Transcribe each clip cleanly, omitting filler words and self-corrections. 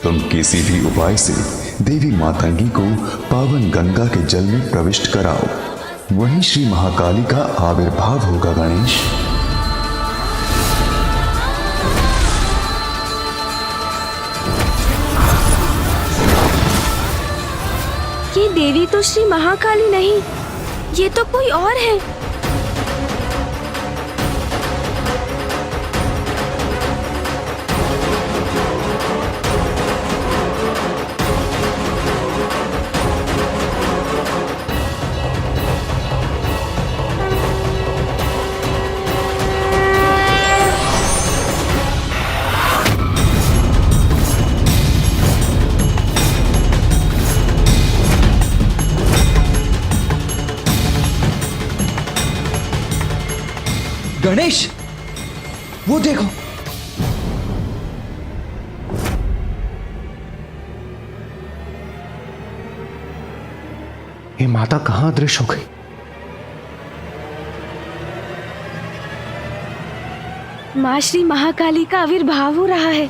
तुम किसी भी उपाय से देवी मातंगी को पावन गंगा के जल में प्रविष्ट कराओ, वहीं श्री महाकाली का आविर्भाव होगा। गणेश, ये देवी तो श्री महाकाली नहीं, ये तो कोई और है। गणेश, वो देखो। ये माता कहां अदृश्य हो गई? माँ श्री महाकाली का आविर्भाव हो रहा है।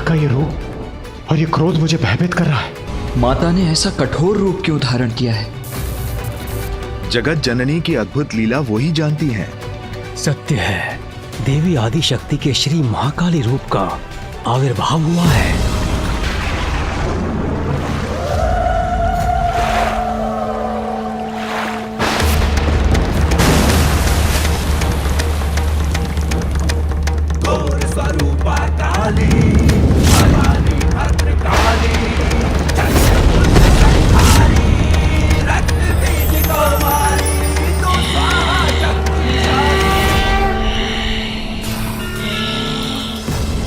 का ये रूप और ये क्रोध मुझे भयभीत कर रहा है। माता ने ऐसा कठोर रूप क्यों धारण किया है? जगत जननी की अद्भुत लीला वही जानती हैं। सत्य है, देवी आदि शक्ति के श्री महाकाली रूप का आविर्भाव हुआ है।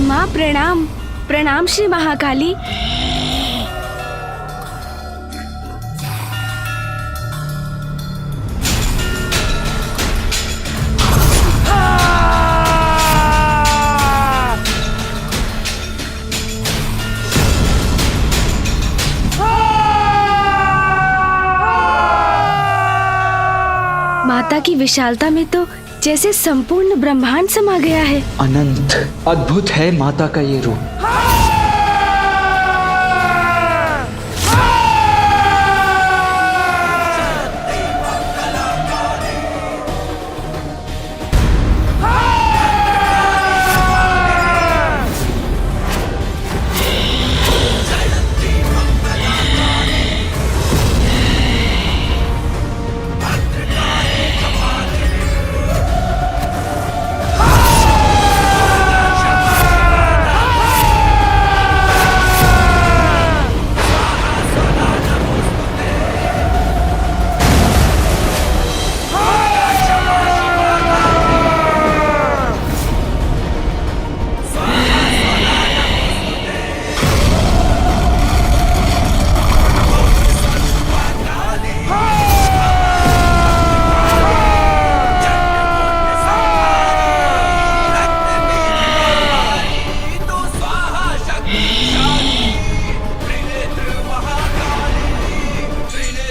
माँ प्रणाम, प्रणाम श्री महाकाली। माता की विशालता में तो जैसे संपूर्ण ब्रह्मांड समा गया है। अनंत अद्भुत है माता का ये रूप।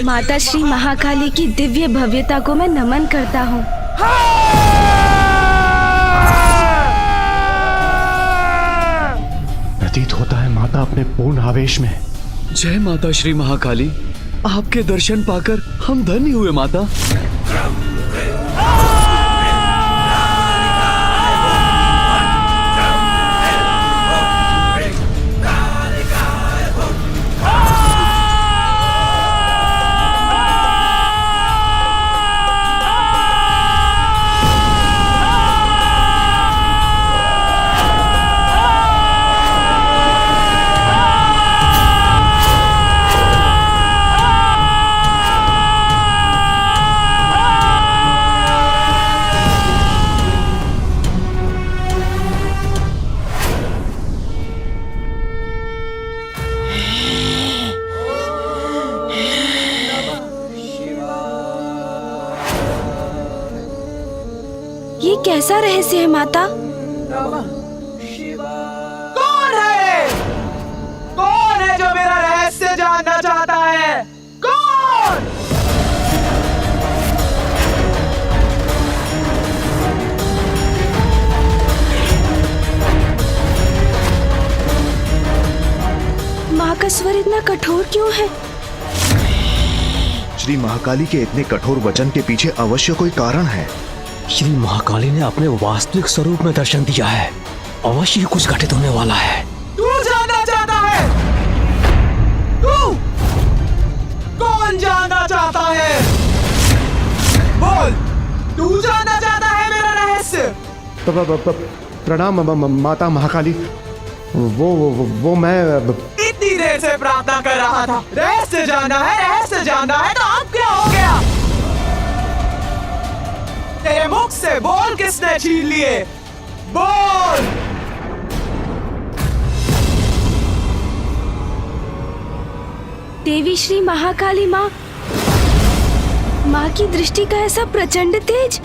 माता श्री महाकाली की दिव्य भव्यता को मैं नमन करता हूँ। प्रतीत होता है माता अपने पूर्ण आवेश में। जय माता श्री महाकाली, आपके दर्शन पाकर हम धन्य हुए माता। ये कैसा रहस्य है माता? कौन है? कौन है जो मेरा रहस्य जानना चाहता है? कौन? माँ का स्वर इतना कठोर क्यों है? श्री महाकाली के इतने कठोर वचन के पीछे अवश्य कोई कारण है। श्री महाकाली ने अपने वास्तविक स्वरूप में दर्शन दिया है। अवश्य ही कुछ घटित होने वाला है। तू जानना चाहता है? तू कौन जानना चाहता है? बोल, तू जानना चाहता है मेरा रहस्य? प्रणाम माता महाकाली। वो मैं इतनी देर से प्रार्थना कर रहा था। रहस्य जानना है, रहस्य जानना है, तो अब क्या हो गया? तेरे मुख से बोल किसने छीन लिए? बोल! देवी श्री महाकाली माँ, माँ की दृष्टि का ऐसा प्रचंड तेज।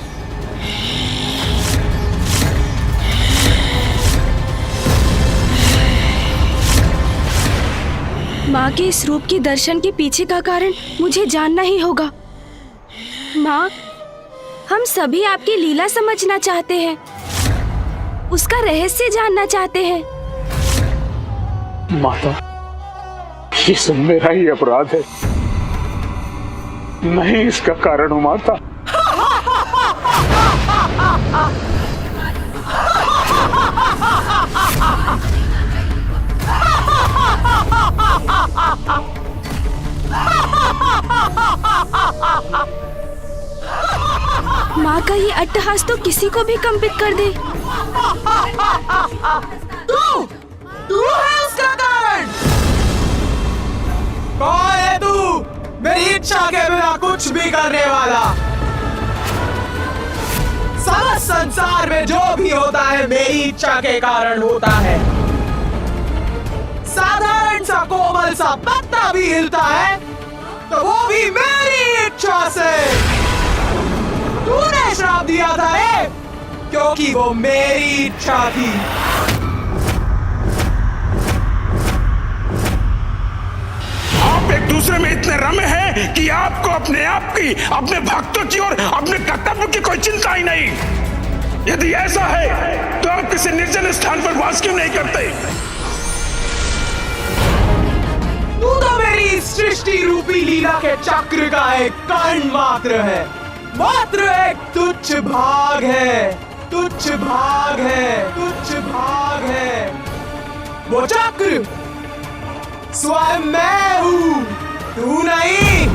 माँ के इस रूप के दर्शन के पीछे का कारण मुझे जानना ही होगा। माँ, हम सभी आपकी लीला समझना चाहते हैं, उसका रहस्य जानना चाहते हैं। माता, ये सब मेरा ही अपराध है। मैं ही इसका कारण हूँ माता। माँ का ये अट्टहास तो किसी को भी कंपित कर दे। तू है उसका कारण। कौन है तू? मेरी इच्छा के बिना कुछ भी करने वाला। सारा संसार में जो भी होता है मेरी इच्छा के कारण होता है। साधारण सा कोमल सा पत्ता भी हिलता है तो वो भी मेरी इच्छा से। तूने श्राप दिया था रे, क्योंकि वो मेरी इच्छा थी। आप एक दूसरे में इतने रमे हैं कि आपको अपने आप की, अपने भक्तों की और अपने कर्तव्य की कोई चिंता ही नहीं। यदि ऐसा है तो आप किसी निर्जन स्थान पर वास क्यों नहीं करते? तू तो मेरी सृष्टि रूपी लीला के चक्र का एक कण मात्र है, मात्र एक तुच्छ भाग है, तुच्छ भाग है, तुच्छ भाग है। वो चक्र स्वयं मैं हूँ, तू नहीं।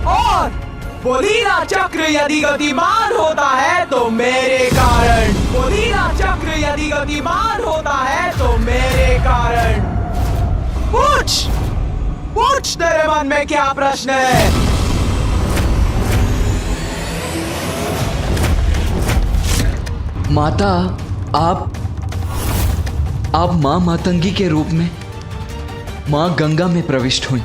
और वो लीला चक्र यदि गतिमान होता है तो मेरे कारण, वो लीला चक्र यदि गतिमान होता है तो मेरे कारण। पूछ, पूछ तेरे मन में क्या प्रश्न है? माता, आप माँ मातंगी के रूप में माँ गंगा में प्रविष्ट हुई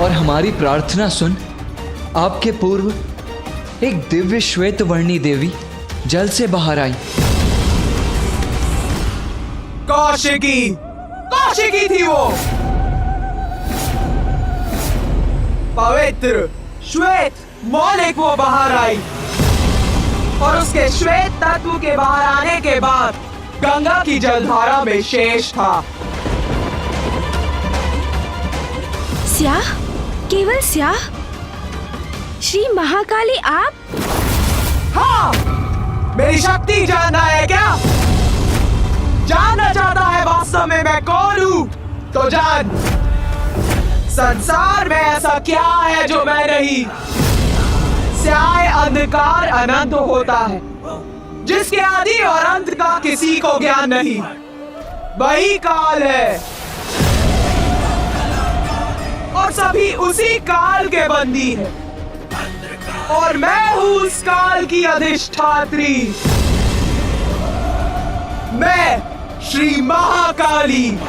और हमारी प्रार्थना सुन आपके पूर्व एक दिव्य श्वेत वर्णी देवी जल से बाहर आई। कौशिकी, कौशिकी थी वो, पवित्र श्वेत मौलिक वो बाहर आई और उसके श्वेत तत्व के बाहर आने के बाद गंगा की जलधारा में शेष था। स्याह, केवल स्याह? श्री महाकाली आप? हाँ, मेरी शक्ति जानना है क्या? जानना चाहता है वास्तव में मैं कौन हूँ? तो जान, संसार में ऐसा क्या है जो मैं नहीं। स्याह अंधकार अनंत होता है, जिसके आदि और अंत का किसी को ज्ञान नहीं। वही काल है और सभी उसी काल के बंदी हैं। और मैं हूँ उस काल की अधिष्ठात्री। मैं श्री महाकाली।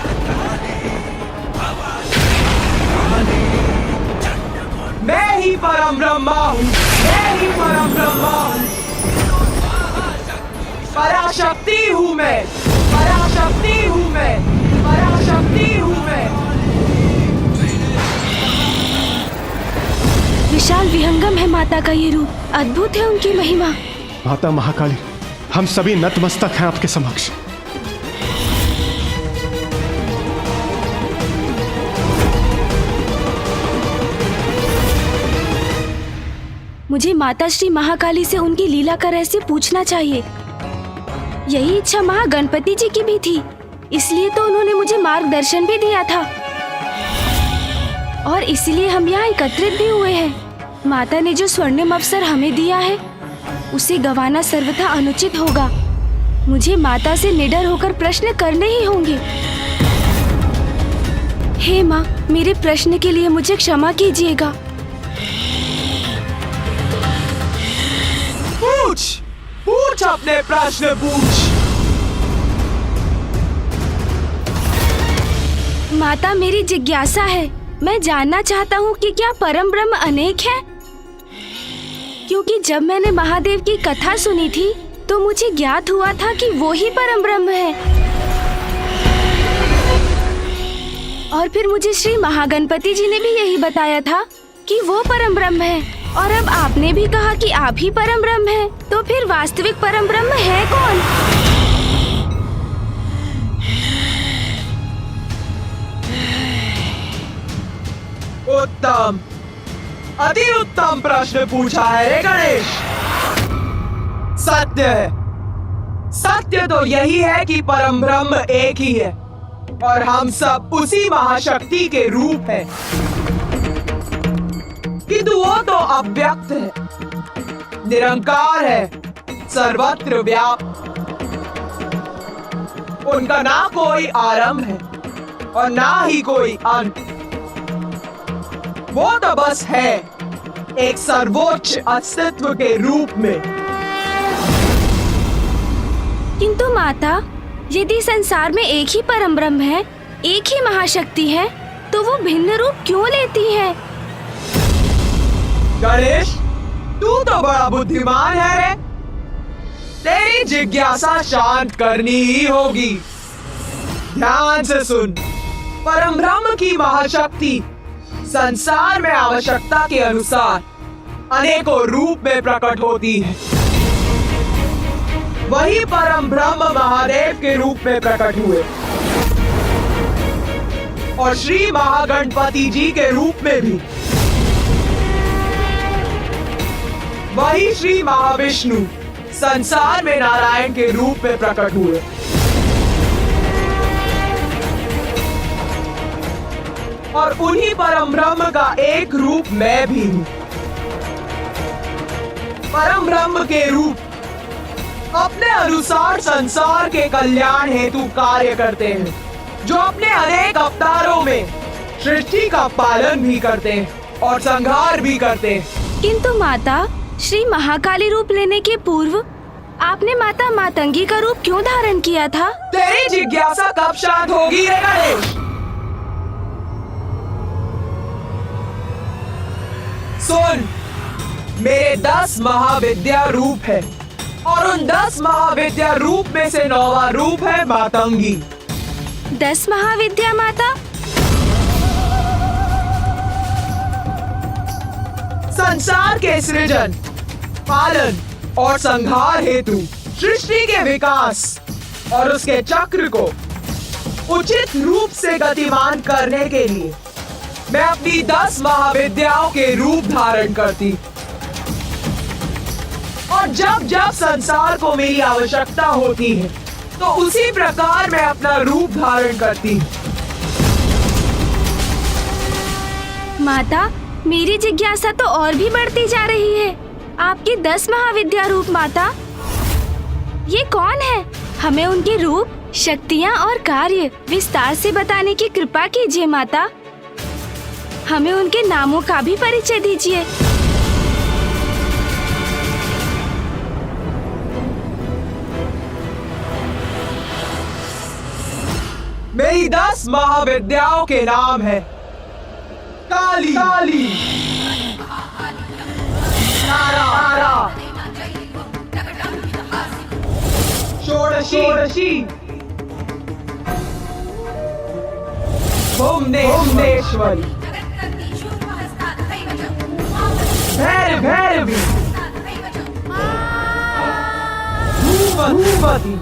मैं ही परम ब्रह्मा हूँ, मैं ही परम ब्रह्मा हूँ, पराशक्ति हूँ मैं, पराशक्ति हूँ मैं, पराशक्ति हूँ मैं। विशाल विहंगम है माता का ये रूप, अद्भुत है उनकी महिमा। माता महाकाली, हम सभी नतमस्तक हैं आपके समक्ष। मुझे माता श्री महाकाली से उनकी लीला का रहस्य पूछना चाहिए। यही इच्छा महागणपति जी की भी थी, इसलिए तो उन्होंने मुझे मार्गदर्शन भी दिया था और इसीलिए हम यहाँ एकत्रित भी हुए हैं। माता ने जो स्वर्णिम अवसर हमें दिया है उसे गंवाना सर्वथा अनुचित होगा। मुझे माता से निडर होकर प्रश्न करने ही होंगे। हे माँ, मेरे प्रश्न के लिए मुझे क्षमा कीजिएगा। पूछ अपने प्रश्न पूछ। माता, मेरी जिज्ञासा है, मैं जानना चाहता हूँ कि क्या परम ब्रह्म अनेक है? क्योंकि जब मैंने महादेव की कथा सुनी थी तो मुझे ज्ञात हुआ था कि वो ही परम ब्रह्म है। और फिर मुझे श्री महागणपति जी ने भी यही बताया था कि वो परम ब्रह्म है। और अब आपने भी कहा कि आप ही परम ब्रह्म हैं, तो फिर वास्तविक परम ब्रह्म है कौन? उत्तम, अति उत्तम प्रश्न पूछा है रे गणेश। सत्य है, सत्य तो यही है कि परम ब्रह्म एक ही है और हम सब उसी महाशक्ति के रूप हैं। किंतु वो तो अव्यक्त है, निरंकार है, सर्वत्र व्याप्त। उनका ना कोई आरंभ है और ना ही कोई अंत। वो तो बस है, एक सर्वोच्च अस्तित्व के रूप में। किंतु माता, यदि संसार में एक ही परम ब्रह्म है, एक ही महाशक्ति है, तो वो भिन्न रूप क्यों लेती है? गणेश, तू तो बड़ा बुद्धिमान है रे। तेरी जिज्ञासा शांत करनी ही होगी। ध्यान से सुन। परम ब्रह्म की महाशक्ति संसार में आवश्यकता के अनुसार अनेकों रूप में प्रकट होती है। वही परम ब्रह्म महादेव के रूप में प्रकट हुए और श्री महागणपति जी के रूप में भी। वही श्री महाविष्णु संसार में नारायण के रूप में प्रकट हुए। और उन्हीं परम ब्रह्म का एक रूप मैं भी हूँ। परम ब्रह्म के रूप अपने अनुसार संसार के कल्याण हेतु कार्य करते हैं, जो अपने अनेक अवतारों में सृष्टि का पालन भी करते हैं और संहार भी करते हैं। किंतु माता, श्री महाकाली रूप लेने के पूर्व आपने माता मातंगी का रूप क्यों धारण किया था? तेरी जिज्ञासा कब शांत होगी रे गणेश? सुन, मेरे 10 महाविद्या रूप है और उन 10 महाविद्या रूप में से 9वां रूप है मातंगी। 10 महाविद्या माता? संसार के सृजन, पालन और संहार हेतु सृष्टि के विकास और उसके चक्र को उचित रूप से गतिमान करने के लिए मैं अपनी 10 महाविद्याओं के रूप धारण करती। और जब जब संसार को मेरी आवश्यकता होती है तो उसी प्रकार मैं अपना रूप धारण करती। माता, मेरी जिज्ञासा तो और भी बढ़ती जा रही है। आपकी 10 महाविद्या रूप माता, ये कौन है? हमें उनके रूप, शक्तियाँ और कार्य विस्तार से बताने की कृपा कीजिए माता। हमें उनके नामों का भी परिचय दीजिए। मेरी 10 महाविद्याओं के नाम है काली, तारा, षोडशी भुवनेश्वरी भैरवी भूपति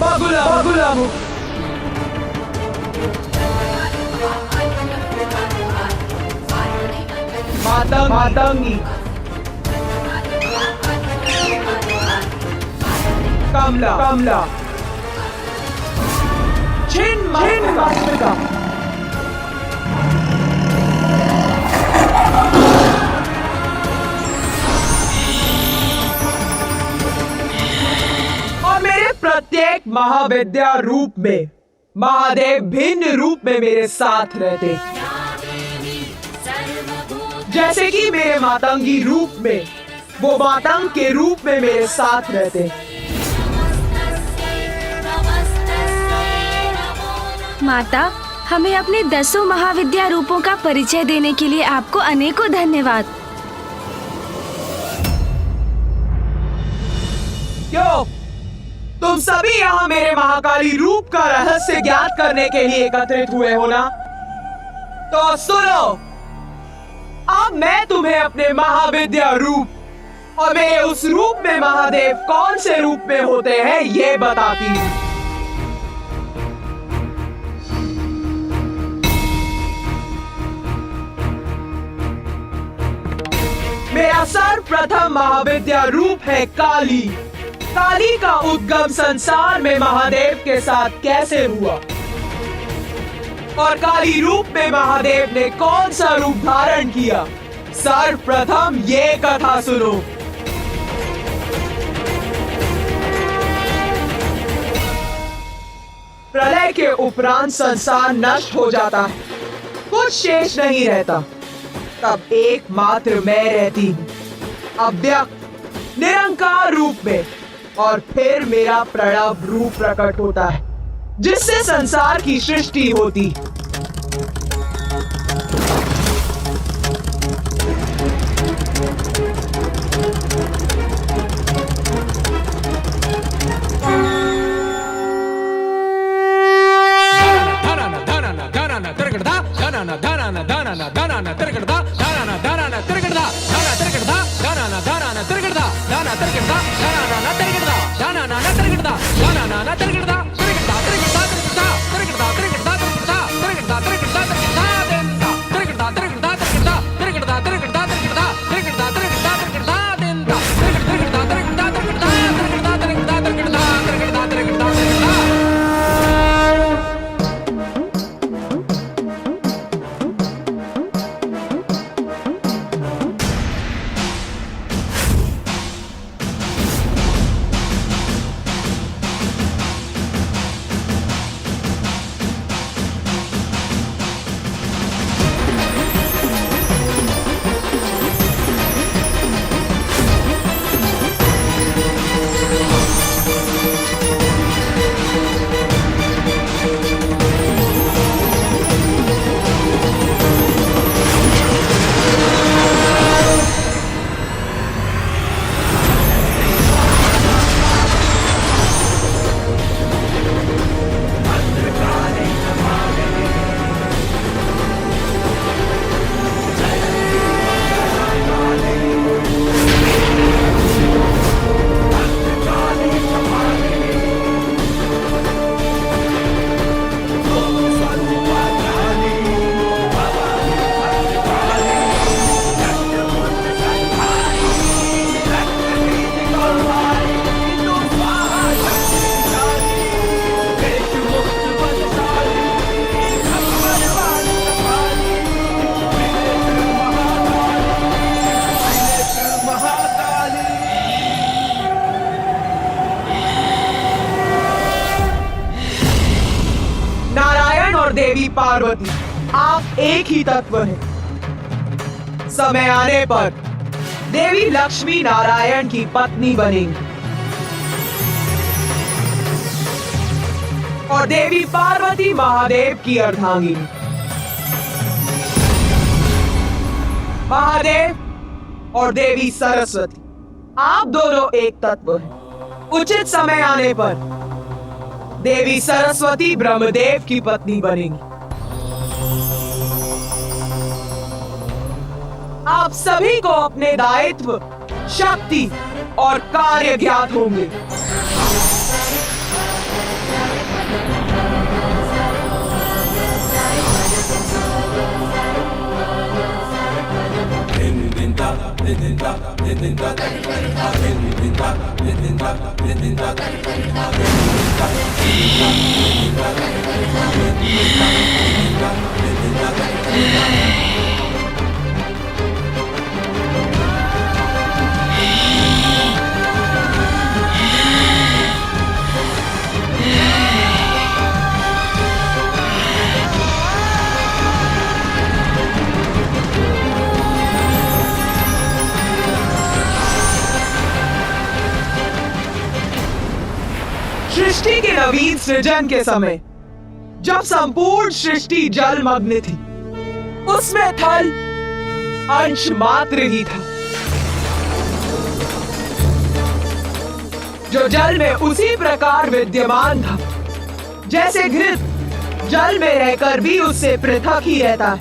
बगुला मातंगी कमला छिन्नमस्तिका और मेरे प्रत्येक महाविद्या रूप में महादेव भिन्न रूप में मेरे साथ रहते, जैसे कि मेरे मातंगी रूप में वो मातंग के रूप में मेरे साथ रहते। माता, हमें अपने 10 महाविद्या रूपों का परिचय देने के लिए आपको अनेकों धन्यवाद। क्यों? तुम सभी यहाँ मेरे महाकाली रूप का रहस्य ज्ञात करने के लिए एकत्रित हुए हो ना? तो सुनो, अब मैं तुम्हें अपने महाविद्या रूप और मेरे उस रूप में महादेव कौन से रूप में होते हैं ये बताती हूँ। मेरा सर्वप्रथम महाविद्या रूप है काली। काली का उद्गम संसार में महादेव के साथ कैसे हुआ और काली रूप में महादेव ने कौन सा रूप धारण किया, सर्वप्रथम ये कथा सुनो। प्रलय के उपरांत संसार नष्ट हो जाता है, कुछ शेष नहीं रहता। तब एकमात्र मैं रहती हूँ, अव्यक्त निरंकार रूप में, और फिर मेरा प्रणव रूप प्रकट होता है जिससे संसार की सृष्टि होती। देवी पार्वती आप एक ही तत्व हैं। समय आने पर देवी लक्ष्मी नारायण की पत्नी बनेंगी और देवी पार्वती महादेव की अर्धांगिनी। महादेव और देवी सरस्वती आप दोनों एक तत्व हैं। उचित समय आने पर देवी सरस्वती ब्रह्मदेव की पत्नी बनेंगी। आप सभी को अपने दायित्व, शक्ति और कार्य ज्ञात होंगे। सृष्टि के नवीन सृजन के समय जब संपूर्ण सृष्टि जलमग्न थी, उसमें थल अंश मात्र ही था। जो जल में उसी प्रकार विद्यमान था जैसे घृत जल में रहकर भी उससे पृथक ही रहता है।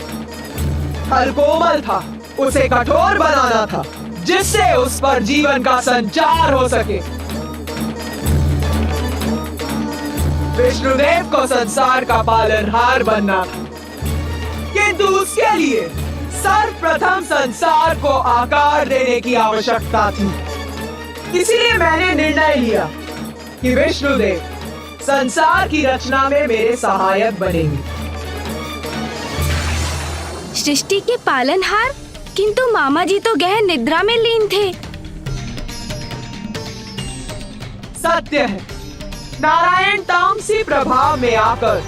थल कोमल था, उसे कठोर बनाना था जिससे उस पर जीवन का संचार हो सके। विष्णुदेव को संसार का पालनहार बनना था, किंतु उसके लिए सर्वप्रथम संसार को आकार देने की आवश्यकता थी। इसीलिए मैंने निर्णय लिया कि विष्णुदेव संसार की रचना में मेरे सहायक बनेंगे। सृष्टि के पालनहार, किंतु मामा जी तो गहन निद्रा में लीन थे। सत्य है, नारायण तामसी प्रभाव में आकर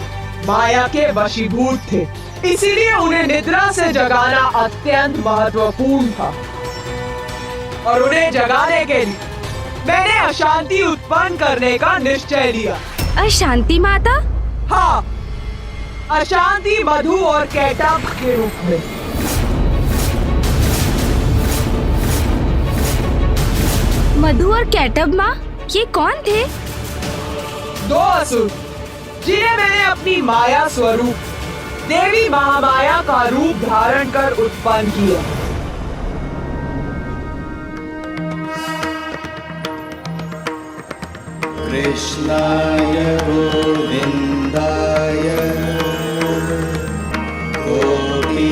माया के वशीभूत थे, इसीलिए उन्हें निद्रा से जगाना अत्यंत महत्वपूर्ण था। और उन्हें जगाने के लिए मैंने अशांति उत्पन्न करने का निश्चय लिया। अशांति माता? हाँ, अशांति मधु और कैटब के रूप में। मधु और कैटब माँ, ये कौन थे? दो असुर जिन्हें मैंने अपनी माया स्वरूप देवी महामाया का रूप धारण कर उत्पन्न किया। कृष्णाय गोविन्दाय गोपीजनवल्लभाय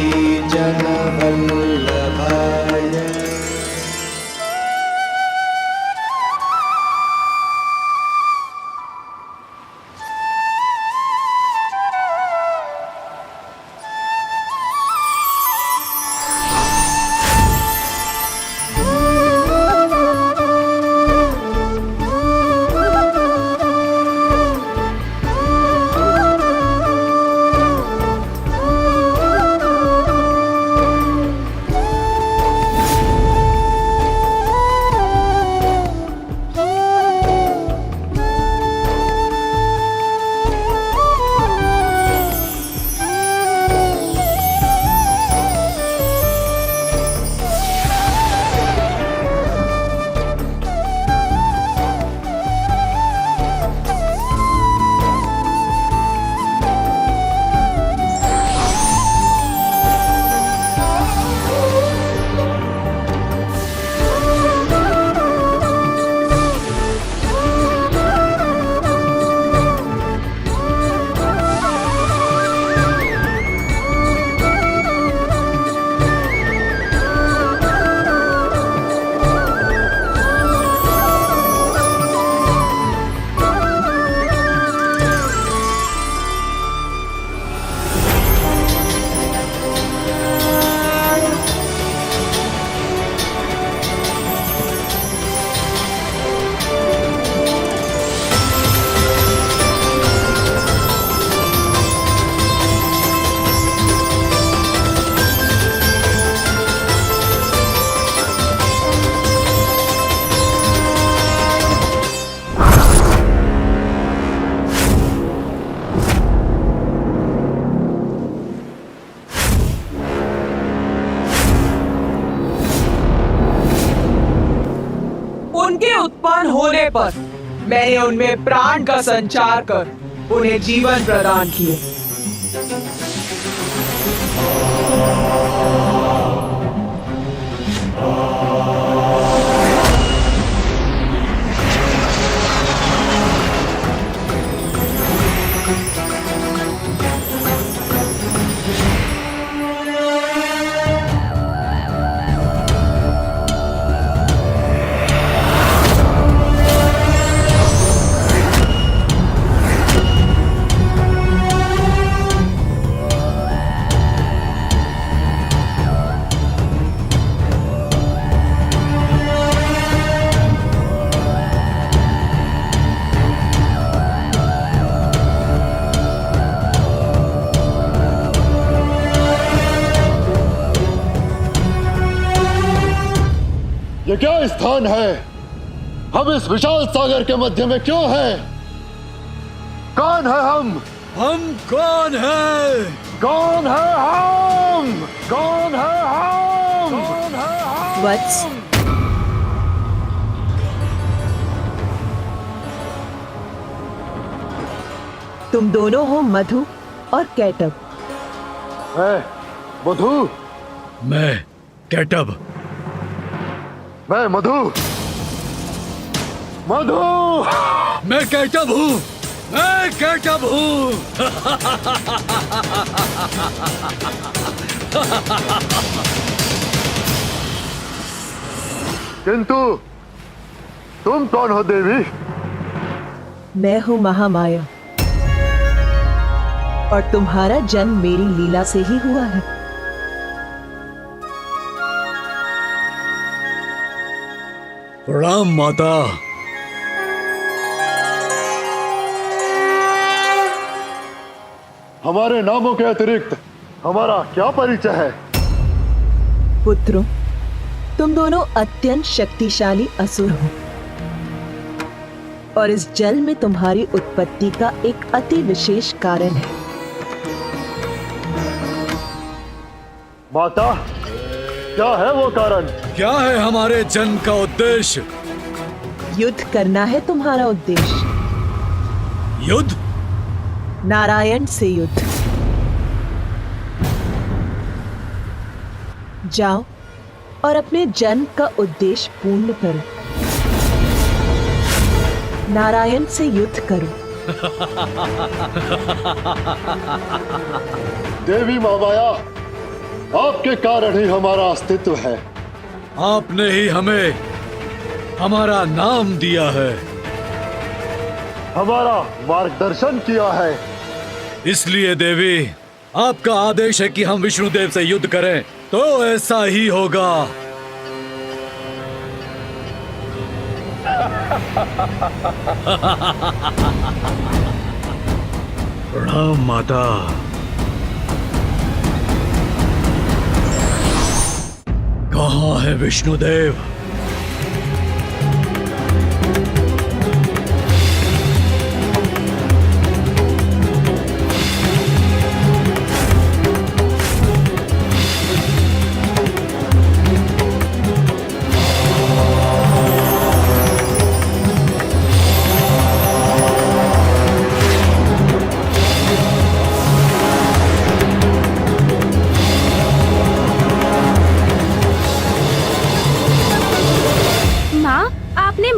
उत्पन्न होने पर मैंने उनमें प्राण का संचार कर उन्हें जीवन प्रदान किए। ये क्या स्थान है? हम इस विशाल सागर के मध्य में क्यों हैं? कौन है हम? हम कौन है? कौन है हम? कौन है हम? कौन है हम? वत्स, तुम दोनों हो मधु और कैटब। मैं मधु। मैं कैटब। मैं मधु। मधु। मैं कैटब हूँ। मैं कैटब हूँ। किंतु तुम कौन हो देवी? मैं हूँ महामाया और तुम्हारा जन्म मेरी लीला से ही हुआ है। प्रणाम माता। हमारे नामों के अतिरिक्त हमारा क्या परिचय है? पुत्रों, तुम दोनों अत्यंत शक्तिशाली असुर हो और इस जल में तुम्हारी उत्पत्ति का एक अति विशेष कारण है। माता, क्या है वो कारण? क्या है हमारे जन्म का उद्देश्य? युद्ध करना है तुम्हारा उद्देश्य। युद्ध? नारायण से युद्ध। जाओ और अपने जन्म का उद्देश्य पूर्ण करो। नारायण से युद्ध करो। देवी महामाया, आपके कारण ही हमारा अस्तित्व है। आपने ही हमें हमारा नाम दिया है, हमारा मार्गदर्शन किया है। इसलिए देवी, आपका आदेश है कि हम विष्णुदेव से युद्ध करें, तो ऐसा ही होगा। प्रणाम माता। कहाँ है विष्णुदेव?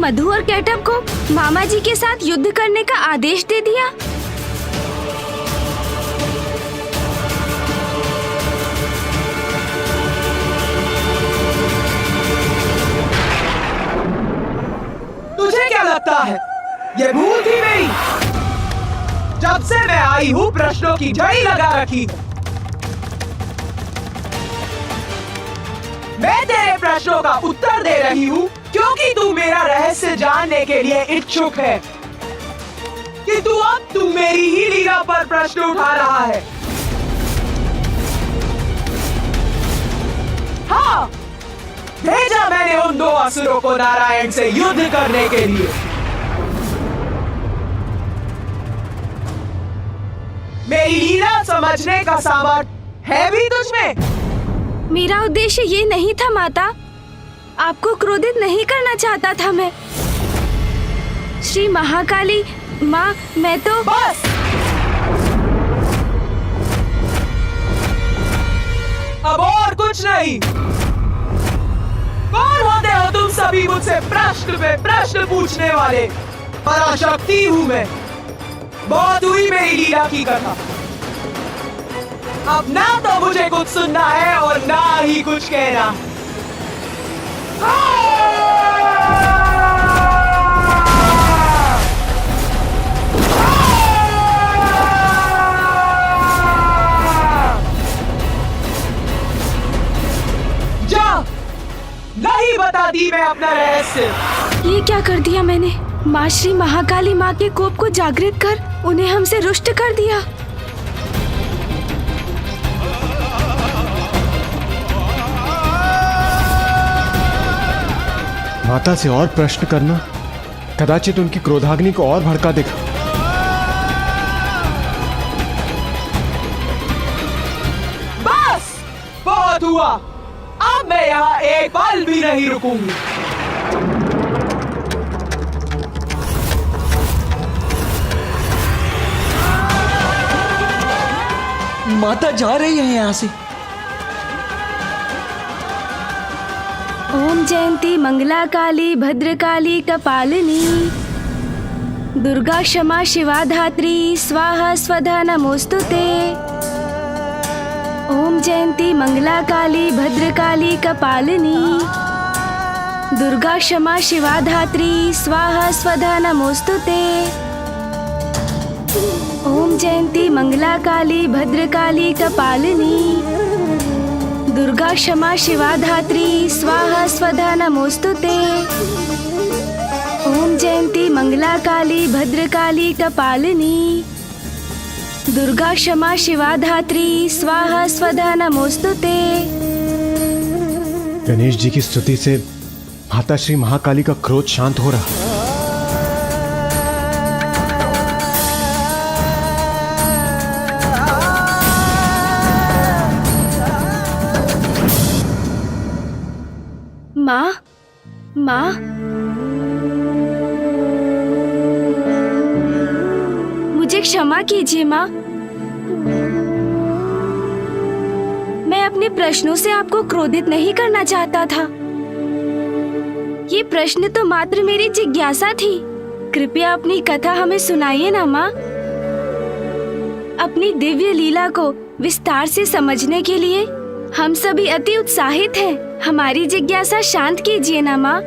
मधु और कैटब को मामा जी के साथ युद्ध करने का आदेश दे दिया। तुझे क्या लगता है ये भूल थी मेरी? जब से मैं आई हूँ प्रश्नों की झड़ी लगा रखी। मैं तेरे प्रश्नों का उत्तर दे रही हूँ क्योंकि तू मेरा रहस्य जानने के लिए इच्छुक है कि तू मेरी ही लीला पर प्रश्न उठा रहा है। हाँ, भेजा मैंने उन दो असुरों को नारायण से युद्ध करने के लिए। मेरी लीला समझने का सामर्थ्य है भी तुझमें? मेरा उद्देश्य ये नहीं था माता, आपको क्रोधित नहीं करना चाहता था मैं। श्री महाकाली माँ, मैं तो बस। अब और कुछ नहीं। कौन होते हो तुम सभी मुझसे प्रश्न पे प्रश्न पूछने वाले? पराशक्ति हूँ मैं। बहुत हुई मेरी लीला की कथा। अब ना तो मुझे कुछ सुनना है और ना ही कुछ कहना। जा, नहीं बताती मैं अपना रहस्य। ये क्या कर दिया मैंने? माँ श्री महाकाली माँ के कोप को जागृत कर उन्हें हमसे रुष्ट कर दिया। माता से और प्रश्न करना कदाचित उनकी क्रोधाग्नि को और भड़का देगा। बस, बहुत हुआ। अब मैं यहाँ एक पल भी नहीं रुकूंगी। माता जा रही है यहाँ से। ओम जयंती मंगला काली भद्रकाली कपालिनी दुर्गा क्षमा शिवा धात्री स्वाहा स्वधा नमोस्तुते। ओम जयंती मंगला काली भद्रकाली कपालिनी दुर्गा क्षमा शिवा धात्री स्वाहा स्वधा नमोस्तुते। ओम जयंती मंगला काली भद्रकाली कपालिनी दुर्गा क्षमा शिवा धात्री स्वाहा स्वधा नमोस्तुते। ओम जयंती मंगला काली भद्रकाली कपालिनी दुर्गा क्षमा शिवा धात्री स्वाहा स्वधा नमोस्तुते। गणेश जी की स्तुति से माता श्री महाकाली का क्रोध शांत हो रहा। माँ, माँ, मुझे क्षमा कीजिए माँ। मैं अपने प्रश्नों से आपको क्रोधित नहीं करना चाहता था। ये प्रश्न तो मात्र मेरी जिज्ञासा थी। कृपया अपनी कथा हमें सुनाइए ना माँ। अपनी दिव्य लीला को विस्तार से समझने के लिए हम सभी अति उत्साहित हैं। हमारी जिज्ञासा शांत कीजिए ना माँ।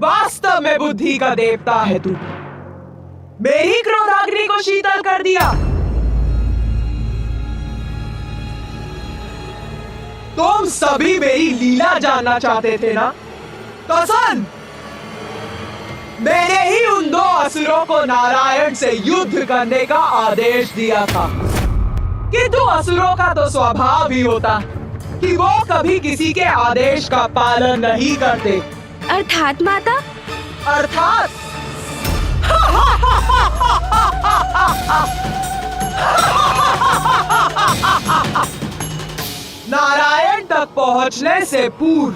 वास्तव में बुद्धि का देवता है तू। मेरी क्रोधाग्नि को शीतल कर दिया। तुम सभी मेरी लीला जानना चाहते थे ना? तो सुन, मैंने ही उन दो असुरों को नारायण से युद्ध करने का आदेश दिया था। किंतु असुरों का तो स्वभाव ही होता कि वो कभी किसी के आदेश का पालन नहीं करते। अर्थात माता? अर्थात नारायण तक पहुंचने से पूर्व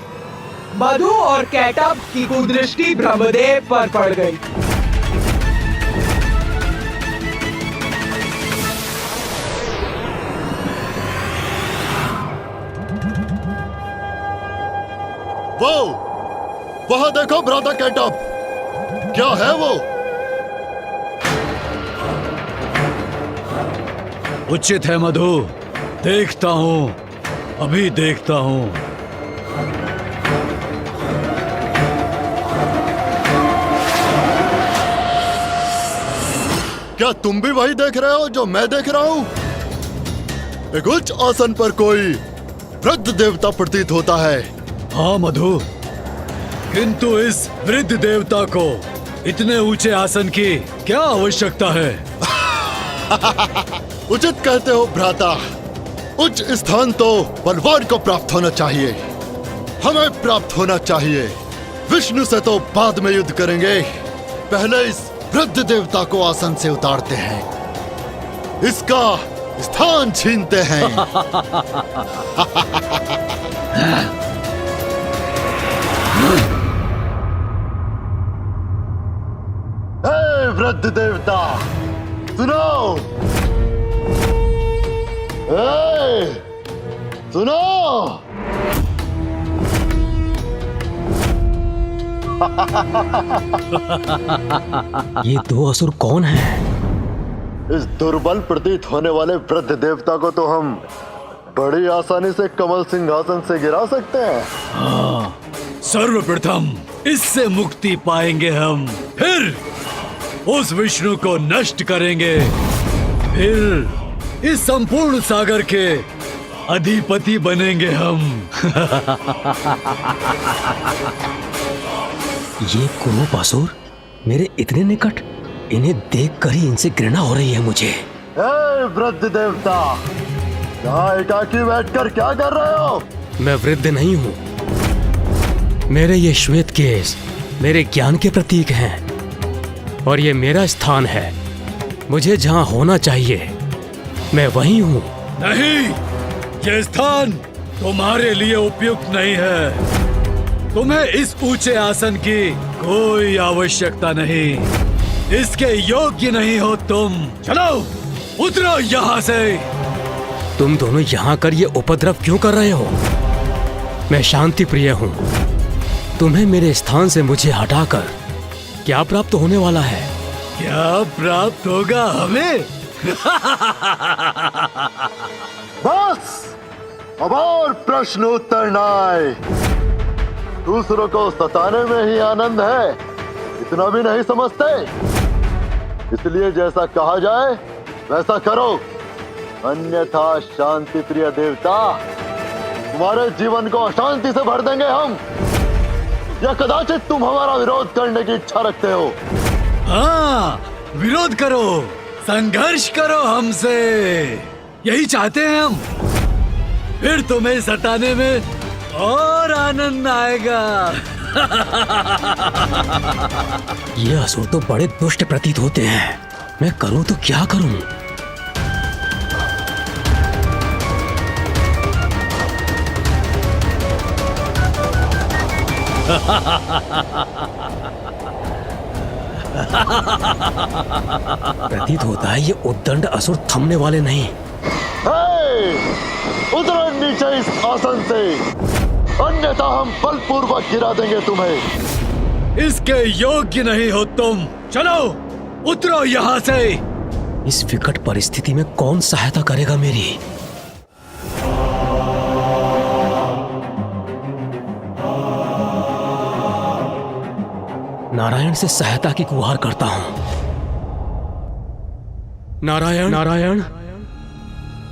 मधु और कैटब की कुदृष्टि ब्रह्मदेव पर पड़ गई। वो वहां देखो भ्राता कैटब, क्या है वो? उचित है मधु, देखता हूँ, अभी देखता हूँ। क्या तुम भी वही देख रहे हो जो मैं देख रहा हूँ? एक उच्च आसन पर कोई वृद्ध देवता प्रतीत होता है। हाँ मधु, किंतु इस वृद्ध देवता को इतने ऊंचे आसन की क्या आवश्यकता है? उचित कहते हो भ्राता, उच्च स्थान तो बलवान को प्राप्त होना चाहिए, हमें प्राप्त होना चाहिए। विष्णु से तो बाद में युद्ध करेंगे, पहले इस वृद्ध देवता को आसन से उतारते हैं, इसका स्थान छीनते हैं। वृद्ध देवता सुनो। ए, सुनो। ये दो असुर कौन हैं? इस दुर्बल प्रतीत होने वाले वृद्ध देवता को तो हम बड़ी आसानी से कमल सिंहासन से गिरा सकते हैं। हाँ, सर्वप्रथम इससे मुक्ति पाएंगे हम, फिर उस विष्णु को नष्ट करेंगे, फिर इस संपूर्ण सागर के अधिपति बनेंगे हम। ये कुरूप असुर मेरे इतने निकट, इन्हें देखकर ही इनसे घृणा हो रही है मुझे। ए वृद्ध देवता, यहाँ एकाकी बैठकर क्या कर रहे हो? मैं वृद्ध नहीं हूँ। मेरे ये श्वेत केश मेरे ज्ञान के प्रतीक हैं और ये मेरा स्थान है। मुझे जहाँ होना चाहिए मैं वहीं हूँ। नहीं, ये स्थान तुम्हारे लिए उपयुक्त नहीं है। तुम्हें इस ऊंचे आसन की कोई आवश्यकता नहीं। इसके योग्य नहीं हो तुम। चलो उतरो यहाँ से। तुम दोनों यहाँ कर ये उपद्रव क्यों कर रहे हो? मैं शांति प्रिय हूँ। तुम्हें मेरे स्थान से मुझे हटाकर क्या प्राप्त होने वाला है? क्या प्राप्त होगा हमें? बस अब और प्रश्न उत्तर न आए। दूसरों को सताने में ही आनंद है, इतना भी नहीं समझते। इसलिए जैसा कहा जाए वैसा करो, अन्यथा शांति प्रिय देवता तुम्हारे जीवन को अशांति से भर देंगे हम, या कदाचित तुम हमारा विरोध करने की इच्छा रखते हो। हाँ, विरोध करो, संघर्ष करो हमसे, यही चाहते हैं हम। फिर तुम्हें सताने में और आनंद आएगा। ये असुर तो बड़े दुष्ट प्रतीत होते हैं। मैं करूं तो क्या करूं? प्रतीत होता है ये उद्दंड असुर थमने वाले नहीं। उतरो नीचे इस आसन से, अन्यथा हम बलपूर्वक गिरा देंगे तुम्हें। इसके योग्य नहीं हो तुम। चलो उतरो यहाँ से। इस विकट परिस्थिति में कौन सहायता करेगा मेरी? नारायण से सहायता की गुहार करता हूं। नारायण, नारायण,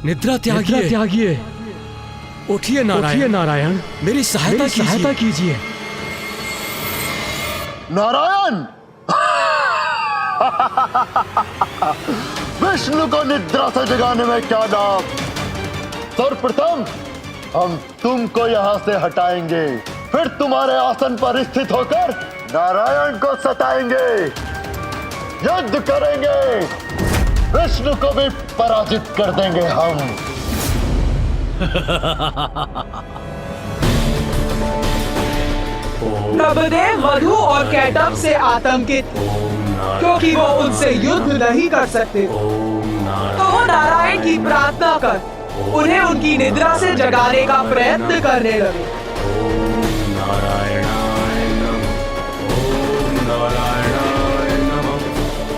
निद्रा त्यागिए, उठिए नारायण, नारायण, मेरी सहायता कीजिए। नारायण, विष्णु को निद्रा से जगाने में क्या लाभ? सर्वप्रथम हम तुमको यहाँ से हटाएंगे, फिर तुम्हारे आसन पर स्थित होकर नारायण को सताएंगे, युद्ध करेंगे, विष्णु को भी पराजित कर देंगे हम। प्रभुदेव मधु और कैटब से आतंकित, क्योंकि वो उनसे युद्ध नहीं कर सकते, तो वो नारायण की प्रार्थना कर उन्हें उनकी निद्रा से जगाने का प्रयत्न करने लगे।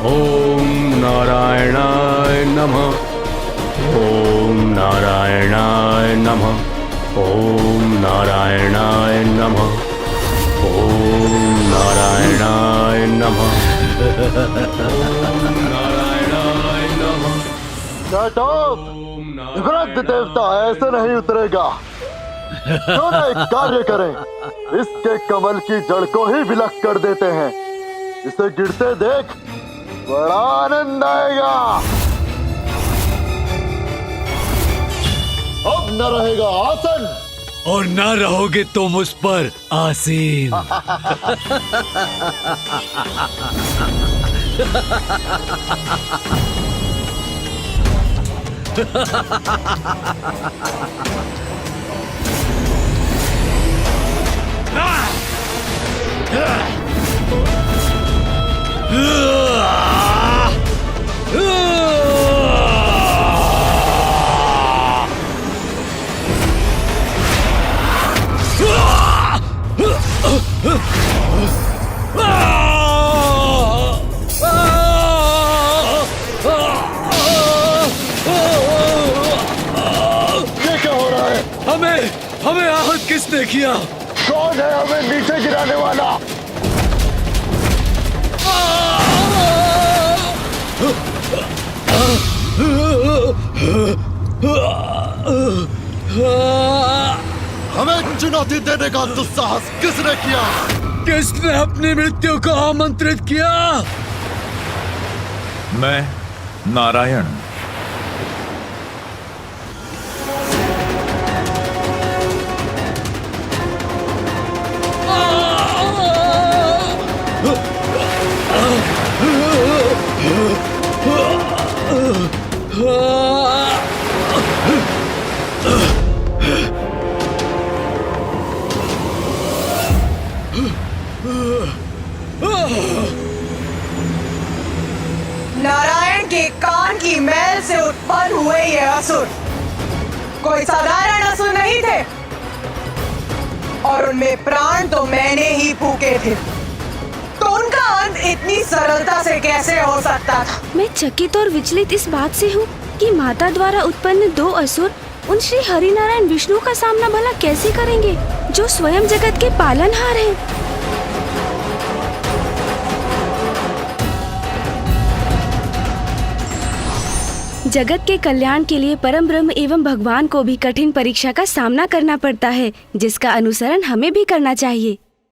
ओम नारायणाय नमः। ओम नारायणाय नमः। ओम नारायणाय नमः। ओम नारायणाय नमः। ओम नारायणाय नमः। कैटब, वृद्ध देवता ऐसे नहीं उतरेगा। क्यों ना एक कार्य करें, इसके कमल की जड़ को ही विलक कर देते हैं। इसे गिरते देख बड़ा आनंद आएगा। अब न रहेगा आसन और न रहोगे तुम उस पर आसीन। ये क्या हो रहा है? हमें आहत किसने किया? कौन है हमें नीचे गिराने वाला? हमें चुनौती देने का दुस्साहस किसने किया? किसने अपनी मृत्यु को आमंत्रित किया? मैं नारायण। नारायण के कान की मैल से उत्पन्न हुए ये असुर कोई साधारण असुर नहीं थे, और उनमें प्राण तो मैंने ही फूके थे, तो उनका अंत इतनी सरलता से कैसे हो सकता था? मैं चकित और विचलित इस बात से हूँ कि माता द्वारा उत्पन्न दो असुर उन श्री हरिनारायण विष्णु का सामना भला कैसे करेंगे, जो स्वयं जगत के पालनहार हैं। जगत के कल्याण के लिए परम ब्रह्म एवं भगवान को भी कठिन परीक्षा का सामना करना पड़ता है, जिसका अनुसरण हमें भी करना चाहिए।